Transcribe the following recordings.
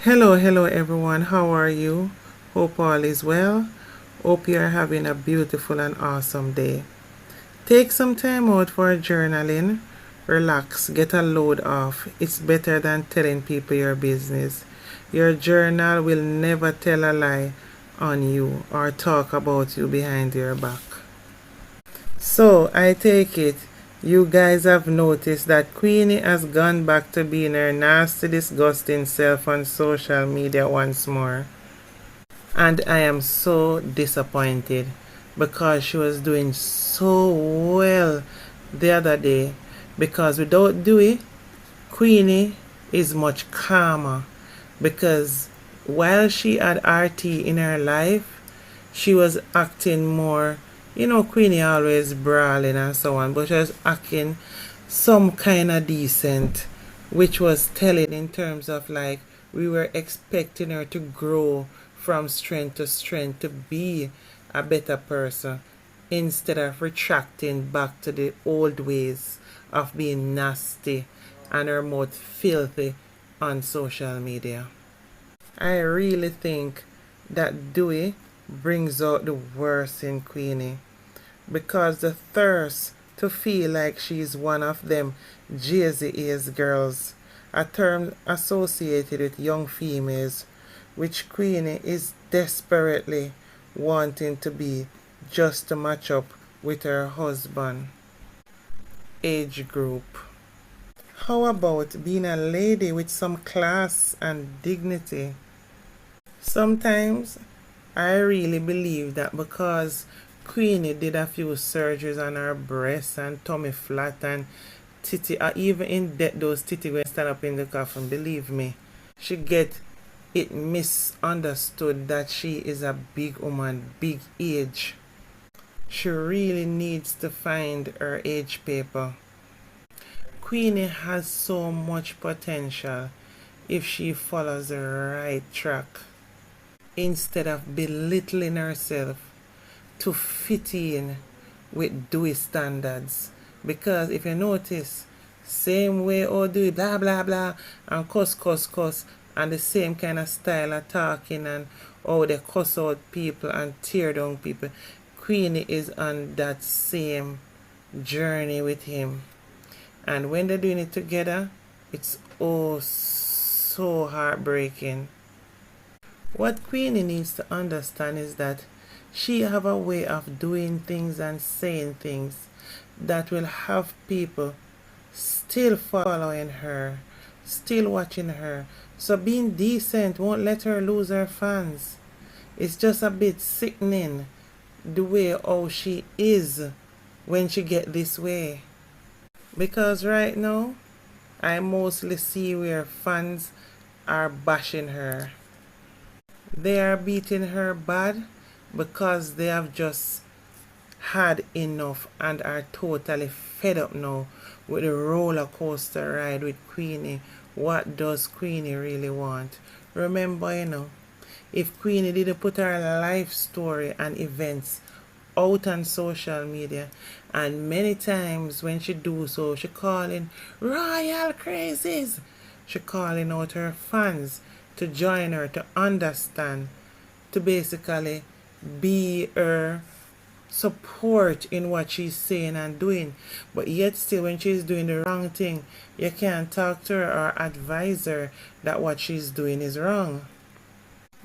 Hello everyone. How are you? Hope all is well. Hope you are having a beautiful and awesome day. Take some time out for journaling. Relax, get a load off. It's better than telling people your business. Your journal will never tell a lie on you or talk about you behind your back. So, I take it you guys have noticed that Queenie has gone back to being her nasty, disgusting self on social media once more. And I am so disappointed because she was doing so well the other day. Because without Dewey, Queenie is much calmer. Because while she had RT in her life, she was acting more, Queenie always brawling and so on, but she was acting some kind of decent, which was telling in terms of like we were expecting her to grow from strength to strength to be a better person instead of retracting back to the old ways of being nasty and her mouth filthy on social media. I really think that Dewey brings out the worst in Queenie because the thirst to feel like she's one of them Jay-Z girls, a term associated with young females, which Queenie is desperately wanting to be just to match up with her husband. Age group. How about being a lady with some class and dignity? Sometimes I really believe that because Queenie did a few surgeries on her breasts and tummy flat and titty, or even in death those titty when stand up in the coffin, believe me, she get it misunderstood that she is a big woman, big age. She really needs to find her age paper. Queenie has so much potential if she follows the right track instead of belittling herself to fit in with Dewey standards. Because if you notice, same way or Dewey blah blah blah and cuss and the same kind of style of talking and how they cuss out people and tear down people, Queenie is on that same journey with him. And when they're doing it together, it's oh so heartbreaking. What Queenie needs to understand is that she have a way of doing things and saying things that will have people still following her, still watching her. So being decent won't let her lose her fans. It's just a bit sickening the way how she is when she get this way. Because right now, I mostly see where fans are bashing her. They are beating her bad because they have just had enough and are totally fed up now with the roller coaster ride with Queenie. What does Queenie really want? Remember, if Queenie didn't put her life story and events out on social media, and many times when she do so, she calling royal crazies. She calling out her fans to join her, to understand, to basically be her support in what she's saying and doing. But yet still when she's doing the wrong thing, you can't talk to her or advise her that what she's doing is wrong.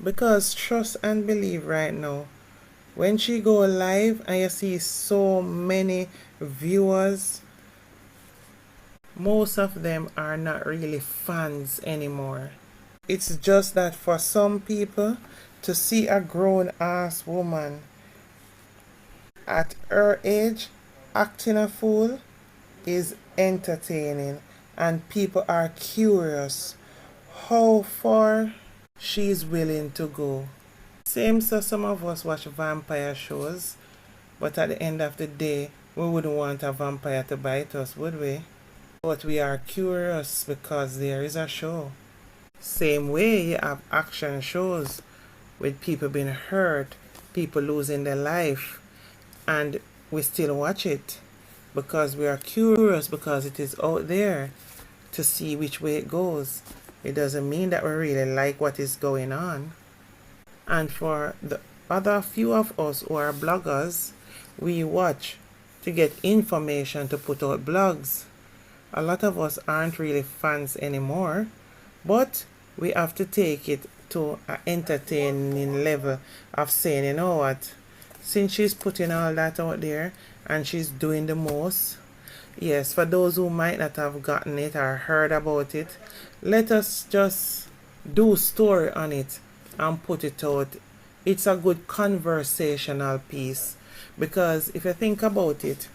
Because trust and believe right now, when she go live and you see so many viewers, most of them are not really fans anymore. It's just that for some people to see a grown ass woman at her age acting a fool is entertaining, and people are curious how far she's willing to go. Same so some of us watch vampire shows, but at the end of the day, we wouldn't want a vampire to bite us, would we? But we are curious because there is a show. Same way you have action shows with people being hurt, people losing their life, and we still watch it because we are curious because it is out there to see which way it goes. it doesn't mean that we really like what is going on. And for the other few of us who are bloggers, we watch to get information to put out blogs. A lot of us aren't really fans anymore, but we have to take it to an entertaining level of saying, you know what, since she's putting all that out there and she's doing the most, yes, for those who might not have gotten it or heard about it, let us just do story on it and put it out. It's a good conversational piece, because if you think about it,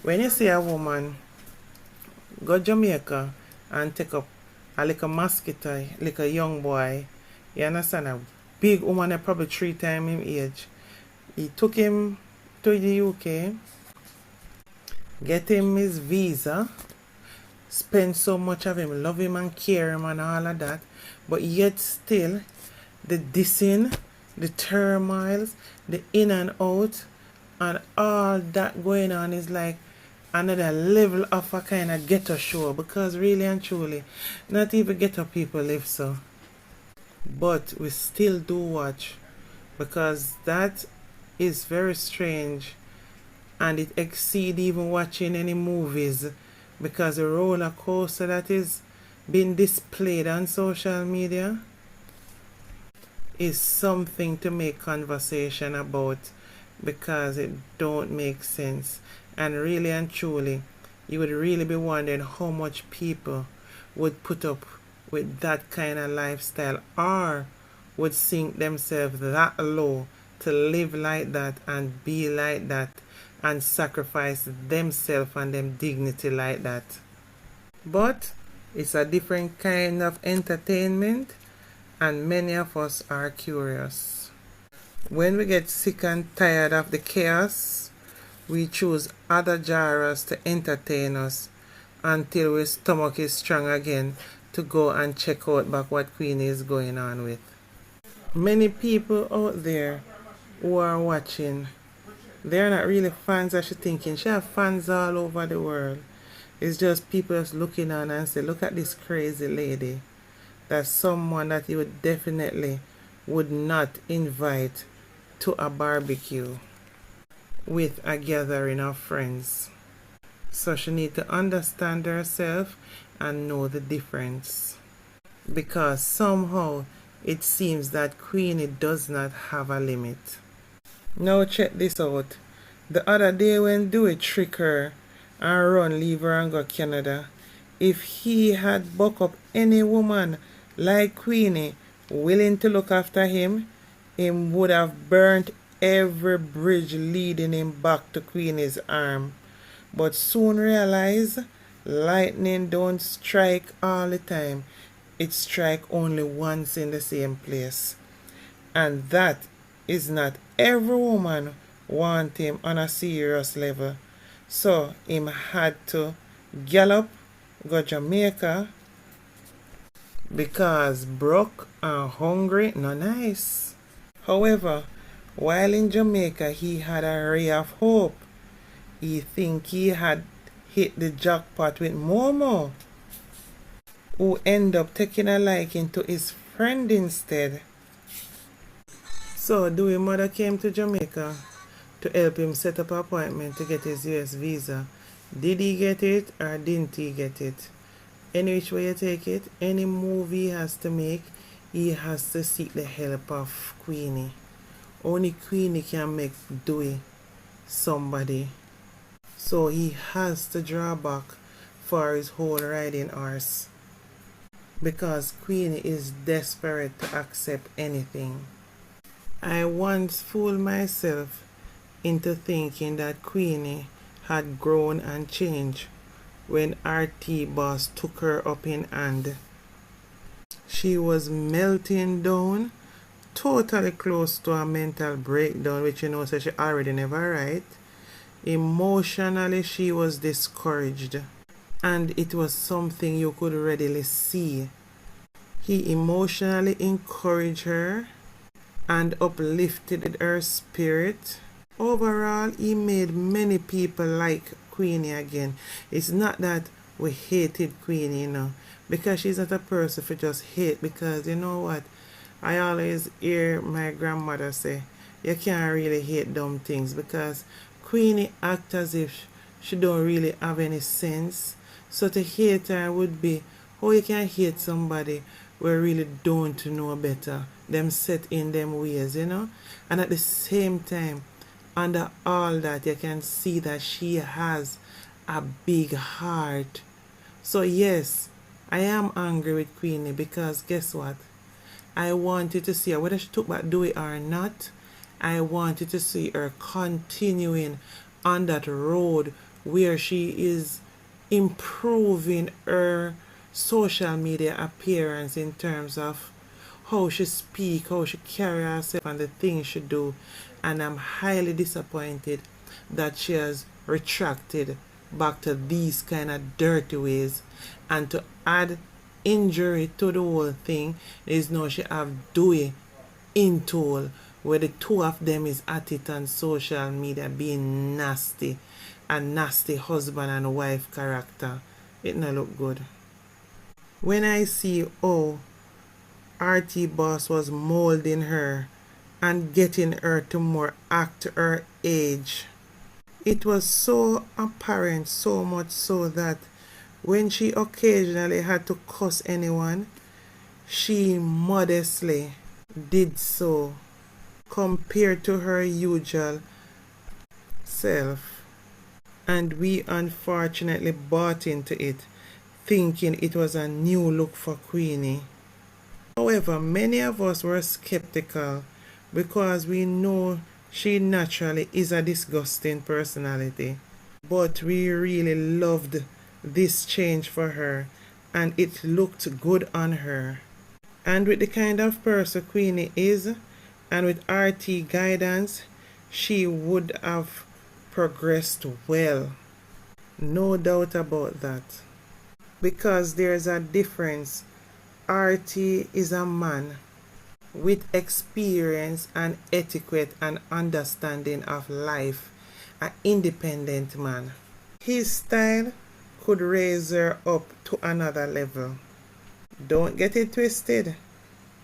when you see a woman go Jamaica and take up a little mosquito, like a young boy, you understand, a big woman, probably 3 times him age, he took him to the UK, get him his visa, spend so much of him, love him and care him and all of that, but yet still the dissing, the turmoils, the in and out, and all that going on is like another level of a kind of ghetto show, because really and truly, not even ghetto people live so. But we still do watch, because that is very strange, and it exceeds even watching any movies, because the roller coaster that is being displayed on social media is something to make conversation about, because it don't make sense. And really and truly, you would really be wondering how much people would put up with that kind of lifestyle, or would sink themselves that low to live like that and be like that and sacrifice themselves and them dignity like that. But it's a different kind of entertainment, and many of us are curious. When we get sick and tired of the chaos, we choose other genres to entertain us until our stomach is strong again to go and check out back what Queenie is going on with. Many people out there who are watching, they're not really fans as she thinking. She have fans all over the world. It's just people just looking on and say, look at this crazy lady. That's someone that you would definitely would not invite to a barbecue with a gathering of friends. So she need to understand herself and know the difference, because somehow it seems that Queenie does not have a limit. Now check this out. The other day when Dewey trick her and run leave her and go Canada, if he had buck up any woman like Queenie willing to look after him, him would have burnt every bridge leading him back to Queenie's arm. But soon realize lightning don't strike all the time. It strike only once in the same place. And that is not every woman want him on a serious level. So him had to gallop go Jamaica, because broke and hungry no nice. However, while in Jamaica he had a ray of hope. He think he had hit the jackpot with Momo, who end up taking a liking to his friend instead. So Dewey mother came to Jamaica to help him set up an appointment to get his US visa. Did he get it or didn't he get it? Any which way you take it, any move he has to make, he has to seek the help of Queenie. Only Queenie can make Dewey somebody. So he has to draw back for his whole riding horse, because Queenie is desperate to accept anything. I once fooled myself into thinking that Queenie had grown and changed when RT boss took her up in hand. She was melting down, totally close to a mental breakdown, which you know so she already never right. Emotionally she was discouraged, and it was something you could readily see. He emotionally encouraged her and uplifted her spirit. Overall, he made many people like Queenie again. It's not that we hated Queenie, because she's not a person for just hate. Because you know what? I always hear my grandmother say, you can't really hate dumb things, because Queenie act as if she don't really have any sense. So to hate her would be, how you can hate somebody who really don't know better, them set in them ways, you know? And at the same time, under all that, you can see that she has a big heart. So yes, I am angry with Queenie, because guess what? I wanted to see her, whether she took back Dewey or not, I wanted to see her continuing on that road where she is improving her social media appearance in terms of how she speak, how she carry herself, and the things she do. And I'm highly disappointed that she has retracted back to these kind of dirty ways. And to add injury to the whole thing is now she have Dewey in toll, where the two of them is at it on social media being nasty, a nasty husband and wife character. It not look good. When I see how RT Boss was molding her and getting her to more act her age, it was so apparent, so much so that when she occasionally had to cuss anyone, she modestly did so compared to her usual self. And we unfortunately bought into it, thinking it was a new look for Queenie. However, many of us were skeptical because we know she naturally is a disgusting personality. But we really loved this change for her, and it looked good on her. And with the kind of person Queenie is, and with RT guidance, she would have progressed well. No doubt about that. Because there's a difference. RT is a man with experience and etiquette and understanding of life, an independent man. His style could raise her up to another level. Don't get it twisted.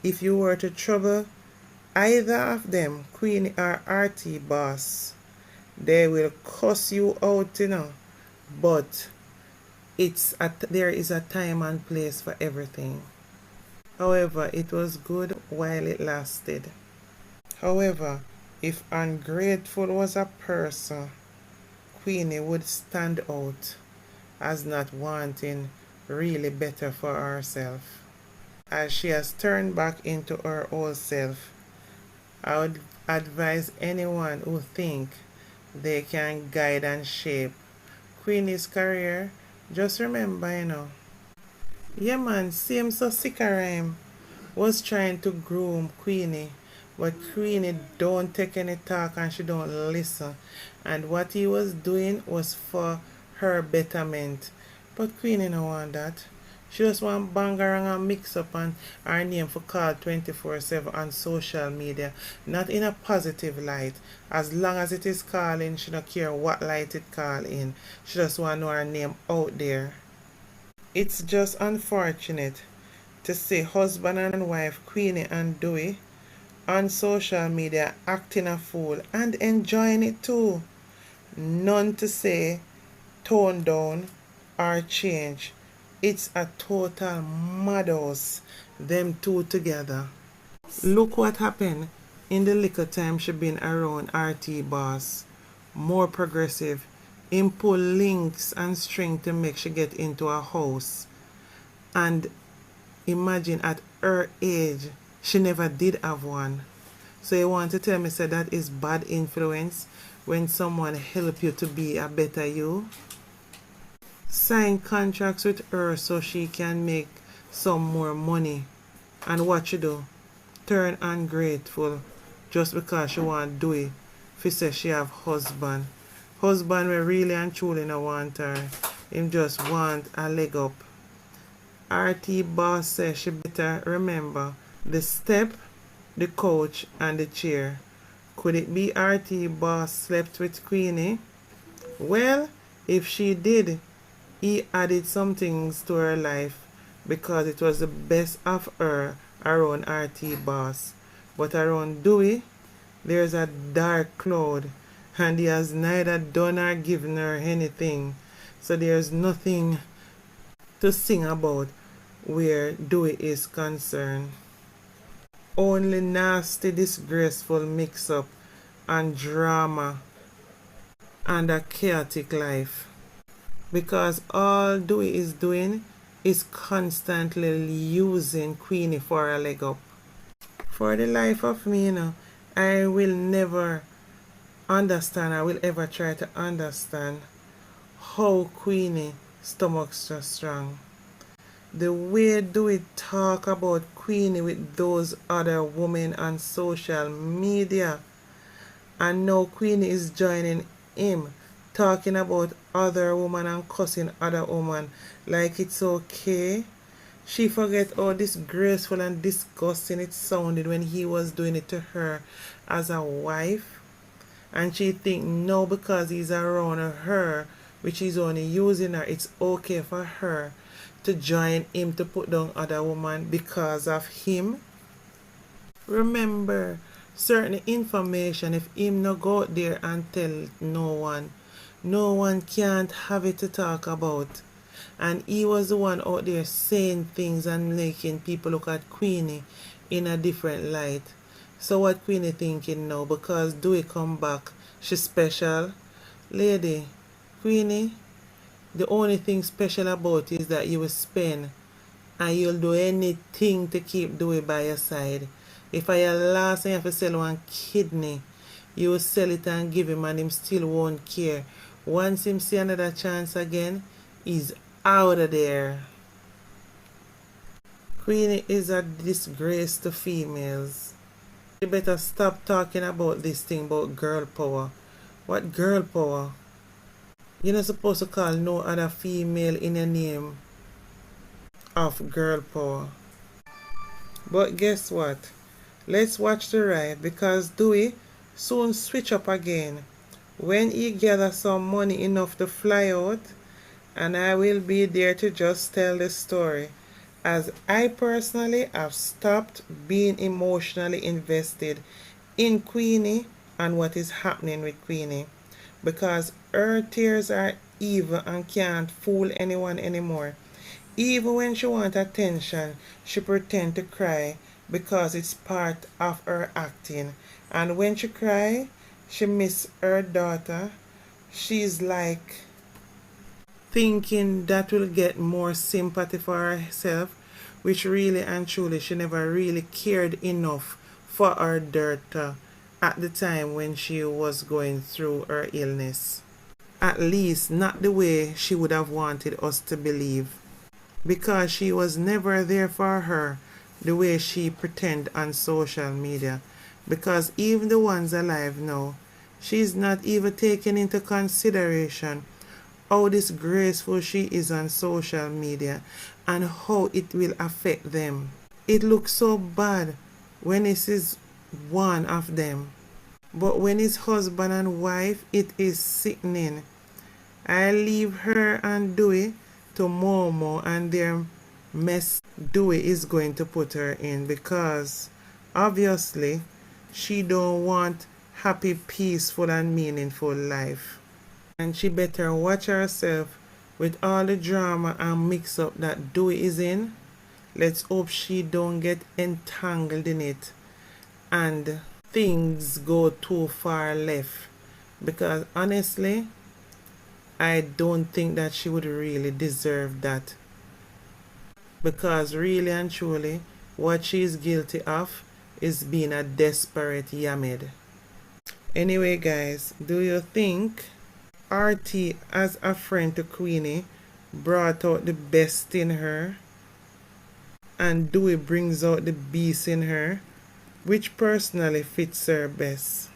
If you were to trouble either of them, Queenie or RT Boss, they will cuss you out, you know. But there is a time and place for everything. However, it was good while it lasted. However, if ungrateful was a person, Queenie would stand out as not wanting really better for herself. As she has turned back into her old self, I would advise anyone who think they can guide and shape Queenie's career, just remember, you know. Yeah man, same so Sikarim was trying to groom Queenie, but Queenie don't take any talk and she don't listen. And what he was doing was for her betterment. But Queenie don't want that. She just want bang around and mix up on her name for call 24/7 on social media. Not in a positive light. As long as it is calling, she don't care what light it call in. She just want to know her name out there. It's just unfortunate to see husband and wife Queenie and Dewey on social media acting a fool and enjoying it too. None to say tone down or change. It's a total madhouse, them two together. Look what happened in the little time she been around RT Boss. More progressive. Him pull links and string to make she get into a house. And imagine at her age, she never did have one. So you want to tell me say that is bad influence when someone help you to be a better you? Sign contracts with her so she can make some more money. And what you do? Turn ungrateful just because she want do it. If say she have husband. Husband will really and truly not want her. Him just want a leg up. RT Boss says she better remember the step, the couch, and the chair. Could it be RT Boss slept with Queenie? Well, if she did, he added some things to her life because it was the best of her around RT boss. But around Dewey, there's a dark cloud, and he has neither done or given her anything. So there's nothing to sing about where Dewey is concerned. Only nasty, disgraceful mix-up and drama and a chaotic life. Because all Dewey is doing is constantly using Queenie for a leg up. For the life of me, I will never understand, I will ever try to understand how Queenie stomach's so strong. The way Dewey talk about Queenie with those other women on social media, and now Queenie is joining him talking about other women and cussing other women like it's okay. She forget how disgraceful and disgusting it sounded when he was doing it to her as a wife. And she think no, because he's around her, which he's only using her, it's okay for her to join him to put down other women because of him. Remember, certain information, if him no go out there and tell no one can't have it to talk about. And he was the one out there saying things and making people look at Queenie in a different light. So what Queenie thinking now? Because Dewey come back, she's special. Lady, Queenie, the only thing special about it is that you will spend and you'll do anything to keep Dewey by your side. If I last time you have to sell one kidney, you will sell it and give him and him still won't care. Once him see another chance again, he's out of there. Queenie is a disgrace to females. You better stop talking about this thing about girl power. What girl power? You're not supposed to call no other female in a name of girl power. But guess what? Let's watch the ride, because Dewey soon switch up again when he gather some money enough to fly out, and I will be there to just tell the story, as I personally have stopped being emotionally invested in Queenie and what is happening with Queenie, because her tears are evil and can't fool anyone anymore. Even when she wants attention, she pretend to cry because it's part of her acting. And when she cry, she miss her daughter. She's like thinking that will get more sympathy for herself, which really and truly she never really cared enough for her daughter at the time when she was going through her illness. At least not the way she would have wanted us to believe, because she was never there for her the way she pretend on social media. Because even the ones alive now, she's not even taking into consideration how disgraceful she is on social media and how it will affect them. It looks so bad when it is one of them, but when it's husband and wife, it is sickening. I leave her and Dewey to Momo and their mess Dewey is going to put her in, because obviously she don't want happy, peaceful and meaningful life. And she better watch herself with all the drama and mix up that Dewey is in. Let's hope she don't get entangled in it and things go too far left, because honestly I don't think that she would really deserve that, because really and truly what she is guilty of is being a desperate yamid. Anyway guys, do you think RT as a friend to Queenie brought out the best in her and Dewey brings out the beast in her? Which personally fits her best?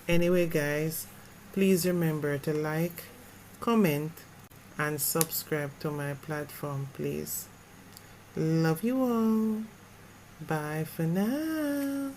Anyway guys, please remember to like, comment and subscribe to my platform, please. Love you all. Bye for now.